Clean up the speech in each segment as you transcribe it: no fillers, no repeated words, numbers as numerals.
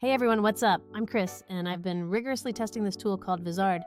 Hey everyone, what's up? I'm Chris, and I've been rigorously testing this tool called Vizard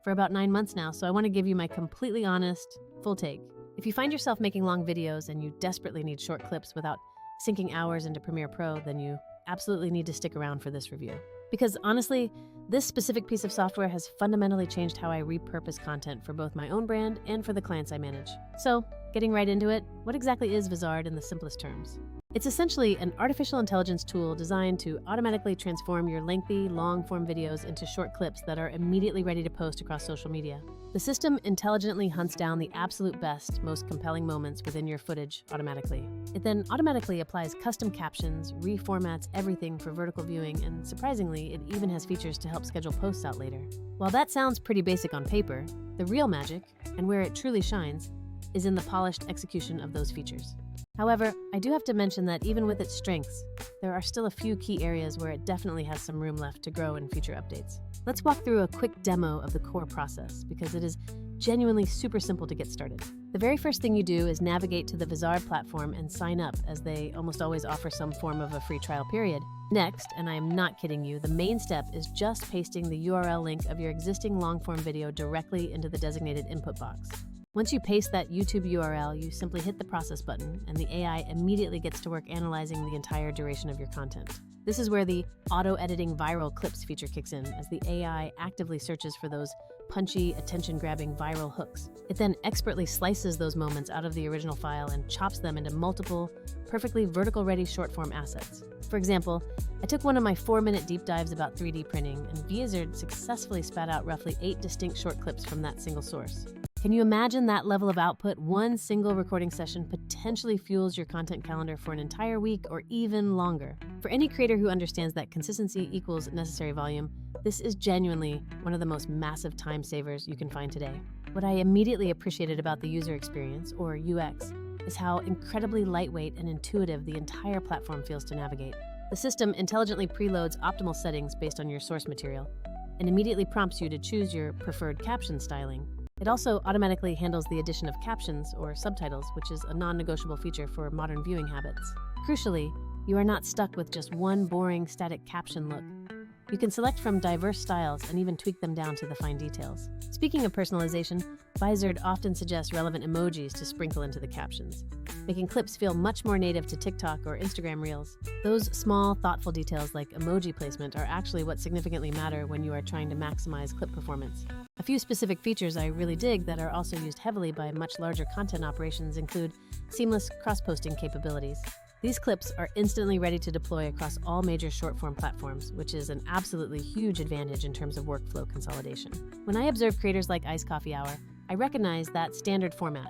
for about 9 months now, so I want to give you my completely honest, full take. If you find yourself making long videos and you desperately need short clips without sinking hours into Premiere Pro, then you absolutely need to stick around for this review. Because honestly, this specific piece of software has fundamentally changed how I repurpose content for both my own brand and for the clients I manage. So, getting right into it, what exactly is Vizard in the simplest terms? It's essentially an artificial intelligence tool designed to automatically transform your lengthy, long-form videos into short clips that are immediately ready to post across social media. The system intelligently hunts down the absolute best, most compelling moments within your footage automatically. It then automatically applies custom captions, reformats everything for vertical viewing, and surprisingly, it even has features to help schedule posts out later. While that sounds pretty basic on paper, the real magic, and where it truly shines, is in the polished execution of those features. However, I do have to mention that even with its strengths, there are still a few key areas where it definitely has some room left to grow in future updates. Let's walk through a quick demo of the core process because it is genuinely super simple to get started. The very first thing you do is navigate to the Vizard platform and sign up, as they almost always offer some form of a free trial period. Next, and I am not kidding you, the main step is just pasting the URL link of your existing long-form video directly into the designated input box. Once you paste that YouTube URL, you simply hit the process button, and the AI immediately gets to work analyzing the entire duration of your content. This is where the auto-editing viral clips feature kicks in, as the AI actively searches for those punchy, attention-grabbing viral hooks. It then expertly slices those moments out of the original file and chops them into multiple, perfectly vertical-ready short-form assets. For example, I took one of my 4-minute deep dives about 3D printing, and Vizard successfully spat out roughly 8 distinct short clips from that single source. Can you imagine that level of output? One single recording session potentially fuels your content calendar for an entire week or even longer. For any creator who understands that consistency equals necessary volume, this is genuinely one of the most massive time savers you can find today. What I immediately appreciated about the user experience, or UX, is how incredibly lightweight and intuitive the entire platform feels to navigate. The system intelligently preloads optimal settings based on your source material and immediately prompts you to choose your preferred caption styling. It also automatically handles the addition of captions or subtitles, which is a non-negotiable feature for modern viewing habits. Crucially, you are not stuck with just one boring static caption look. You can select from diverse styles and even tweak them down to the fine details. Speaking of personalization, Vizard often suggests relevant emojis to sprinkle into the captions, making clips feel much more native to TikTok or Instagram Reels. Those small, thoughtful details like emoji placement are actually what significantly matter when you are trying to maximize clip performance. A few specific features I really dig that are also used heavily by much larger content operations include seamless cross-posting capabilities. These clips are instantly ready to deploy across all major short-form platforms, which is an absolutely huge advantage in terms of workflow consolidation. When I observe creators like Iced Coffee Hour, I recognize that standard format,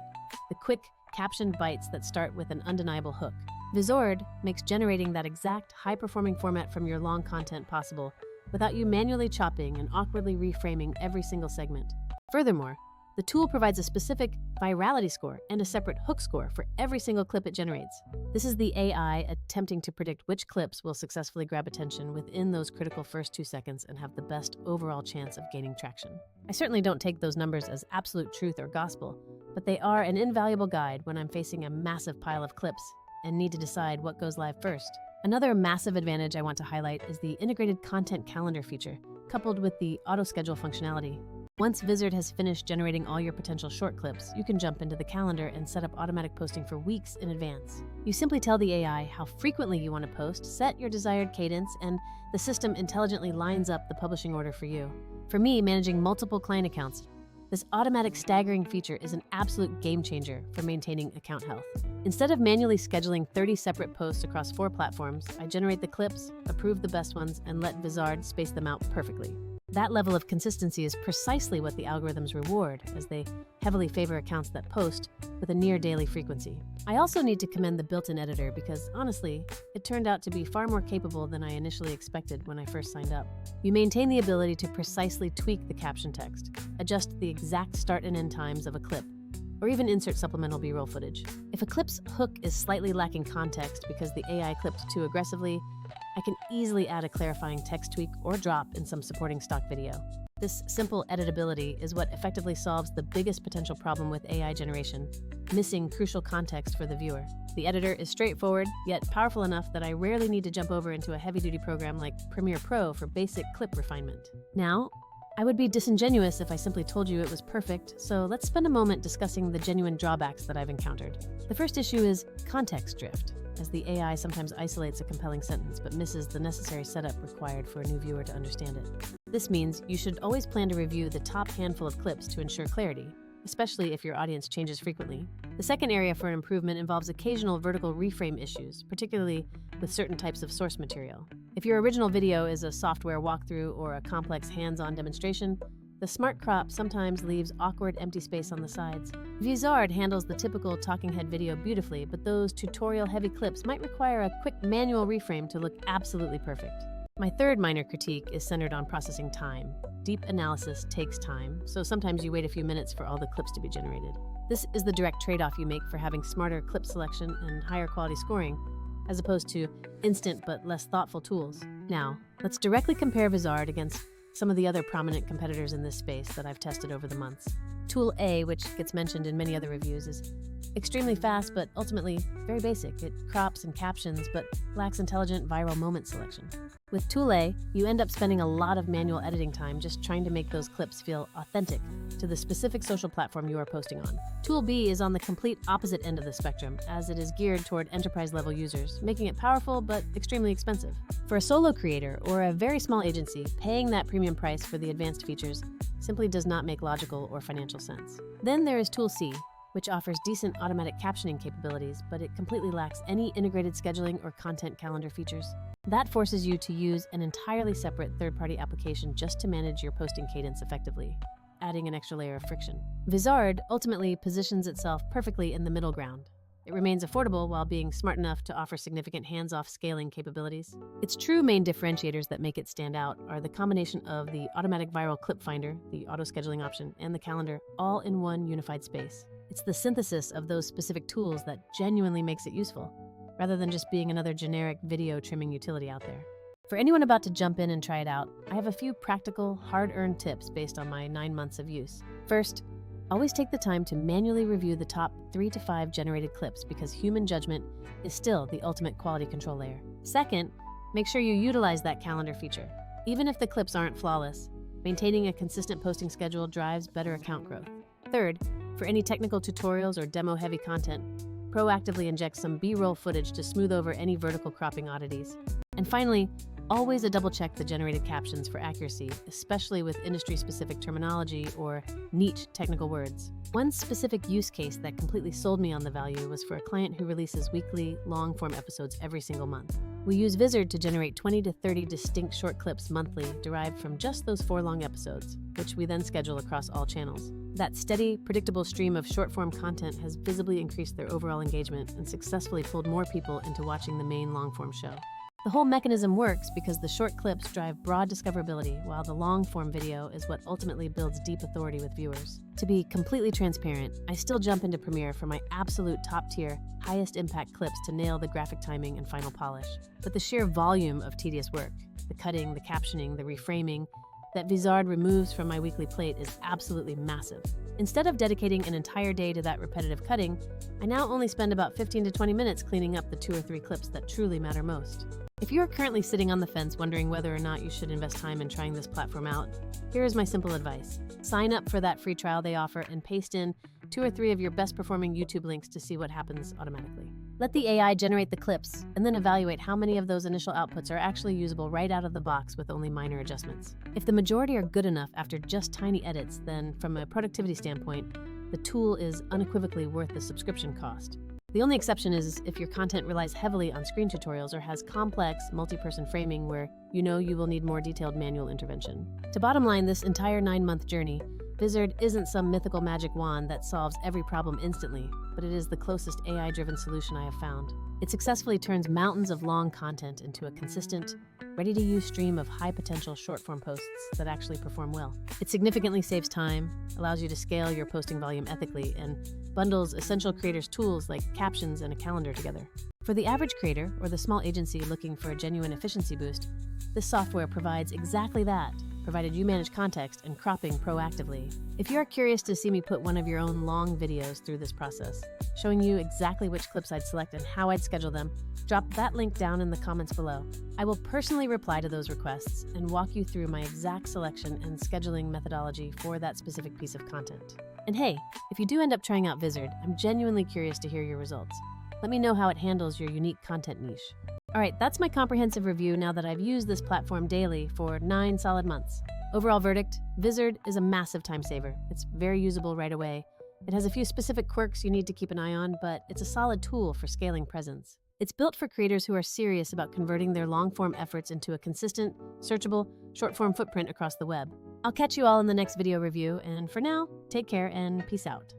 the quick, captioned bites that start with an undeniable hook. Vizard makes generating that exact high-performing format from your long content possible without you manually chopping and awkwardly reframing every single segment. Furthermore, the tool provides a specific virality score and a separate hook score for every single clip it generates. This is the AI attempting to predict which clips will successfully grab attention within those critical first 2 seconds and have the best overall chance of gaining traction. I certainly don't take those numbers as absolute truth or gospel, but they are an invaluable guide when I'm facing a massive pile of clips and need to decide what goes live first. Another massive advantage I want to highlight is the integrated content calendar feature, coupled with the auto-schedule functionality. Once Vizard has finished generating all your potential short clips, you can jump into the calendar and set up automatic posting for weeks in advance. You simply tell the AI how frequently you want to post, set your desired cadence, and the system intelligently lines up the publishing order for you. For me, managing multiple client accounts, this automatic staggering feature is an absolute game changer for maintaining account health. Instead of manually scheduling 30 separate posts across 4 platforms, I generate the clips, approve the best ones, and let Vizard space them out perfectly. That level of consistency is precisely what the algorithms reward, as they heavily favor accounts that post with a near daily frequency. I also need to commend the built-in editor because, honestly, it turned out to be far more capable than I initially expected when I first signed up. You maintain the ability to precisely tweak the caption text, adjust the exact start and end times of a clip, or even insert supplemental B-roll footage. If a clip's hook is slightly lacking context because the AI clipped too aggressively, I can easily add a clarifying text tweak or drop in some supporting stock video. This simple editability is what effectively solves the biggest potential problem with AI generation, missing crucial context for the viewer. The editor is straightforward, yet powerful enough that I rarely need to jump over into a heavy-duty program like Premiere Pro for basic clip refinement. Now, I would be disingenuous if I simply told you it was perfect, so let's spend a moment discussing the genuine drawbacks that I've encountered. The first issue is context drift, as the AI sometimes isolates a compelling sentence but misses the necessary setup required for a new viewer to understand it. This means you should always plan to review the top handful of clips to ensure clarity, especially if your audience changes frequently. The second area for an improvement involves occasional vertical reframe issues, particularly with certain types of source material. If your original video is a software walkthrough or a complex hands-on demonstration, the smart crop sometimes leaves awkward empty space on the sides. Vizard handles the typical talking head video beautifully, but those tutorial-heavy clips might require a quick manual reframe to look absolutely perfect. My third minor critique is centered on processing time. Deep analysis takes time, so sometimes you wait a few minutes for all the clips to be generated. This is the direct trade-off you make for having smarter clip selection and higher quality scoring, as opposed to instant but less thoughtful tools. Now, let's directly compare Vizard against some of the other prominent competitors in this space that I've tested over the months. Tool A, which gets mentioned in many other reviews, is extremely fast but ultimately very basic. It crops and captions but lacks intelligent viral moment selection. With Tool A, you end up spending a lot of manual editing time just trying to make those clips feel authentic to the specific social platform you are posting on. Tool B is on the complete opposite end of the spectrum, as it is geared toward enterprise-level users, making it powerful but extremely expensive. For a solo creator or a very small agency, paying that premium price for the advanced features simply does not make logical or financial sense. Then there is Tool C, which offers decent automatic captioning capabilities, but it completely lacks any integrated scheduling or content calendar features. That forces you to use an entirely separate third-party application just to manage your posting cadence effectively, adding an extra layer of friction. Vizard ultimately positions itself perfectly in the middle ground. It remains affordable while being smart enough to offer significant hands-off scaling capabilities. Its true main differentiators that make it stand out are the combination of the automatic viral clip finder, the auto-scheduling option, and the calendar, all in one unified space. It's the synthesis of those specific tools that genuinely makes it useful, rather than just being another generic video trimming utility out there. For anyone about to jump in and try it out, I have a few practical, hard-earned tips based on my 9 months of use. First, always take the time to manually review the top 3 to 5 generated clips because human judgment is still the ultimate quality control layer. Second, make sure you utilize that calendar feature. Even if the clips aren't flawless, maintaining a consistent posting schedule drives better account growth. Third, for any technical tutorials or demo-heavy content, proactively inject some B-roll footage to smooth over any vertical cropping oddities. And finally, always double-check the generated captions for accuracy, especially with industry-specific terminology or niche technical words. One specific use case that completely sold me on the value was for a client who releases weekly, long-form episodes every single month. We use Vizard to generate 20 to 30 distinct short clips monthly derived from just those 4 long episodes, which we then schedule across all channels. That steady, predictable stream of short-form content has visibly increased their overall engagement and successfully pulled more people into watching the main long-form show. The whole mechanism works because the short clips drive broad discoverability, while the long-form video is what ultimately builds deep authority with viewers. To be completely transparent, I still jump into Premiere for my absolute top-tier, highest-impact clips to nail the graphic timing and final polish. But the sheer volume of tedious work, the cutting, the captioning, the reframing, that Vizard removes from my weekly plate is absolutely massive. Instead of dedicating an entire day to that repetitive cutting, I now only spend about 15 to 20 minutes cleaning up the 2 or 3 clips that truly matter most. If you are currently sitting on the fence wondering whether or not you should invest time in trying this platform out, here is my simple advice. Sign up for that free trial they offer and paste in 2 or 3 of your best performing YouTube links to see what happens automatically. Let the AI generate the clips and then evaluate how many of those initial outputs are actually usable right out of the box with only minor adjustments. If the majority are good enough after just tiny edits, then from a productivity standpoint, the tool is unequivocally worth the subscription cost. The only exception is if your content relies heavily on screen tutorials or has complex, multi-person framing where you know you will need more detailed manual intervention. To bottom line this entire 9-month journey, Vizard isn't some mythical magic wand that solves every problem instantly, but it is the closest AI-driven solution I have found. It successfully turns mountains of long content into a consistent, ready-to-use stream of high-potential short-form posts that actually perform well. It significantly saves time, allows you to scale your posting volume ethically, and bundles essential creators' tools like captions and a calendar together. For the average creator or the small agency looking for a genuine efficiency boost, this software provides exactly that. provided you manage context and cropping proactively. If you are curious to see me put one of your own long videos through this process, showing you exactly which clips I'd select and how I'd schedule them, drop that link down in the comments below. I will personally reply to those requests and walk you through my exact selection and scheduling methodology for that specific piece of content. And hey, if you do end up trying out Vizard, I'm genuinely curious to hear your results. Let me know how it handles your unique content niche. All right, that's my comprehensive review now that I've used this platform daily for 9 solid months. Overall verdict, Vizard is a massive time saver. It's very usable right away. It has a few specific quirks you need to keep an eye on, but it's a solid tool for scaling presence. It's built for creators who are serious about converting their long-form efforts into a consistent, searchable, short-form footprint across the web. I'll catch you all in the next video review, and for now, take care and peace out.